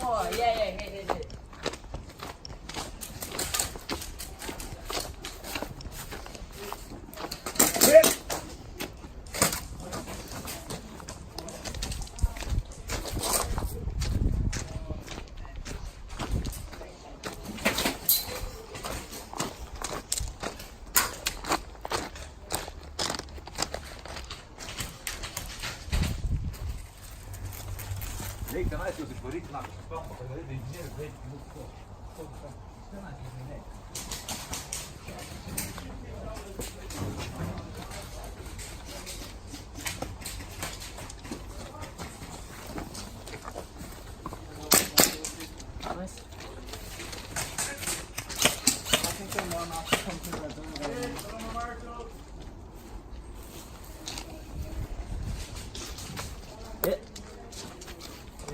Oh, yeah, hit it. Lei canale si può ritmare, perché vedete il genere vedi Nice. I think they're more off the computer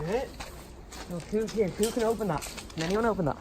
Hit. No, two can open that. Can anyone open that?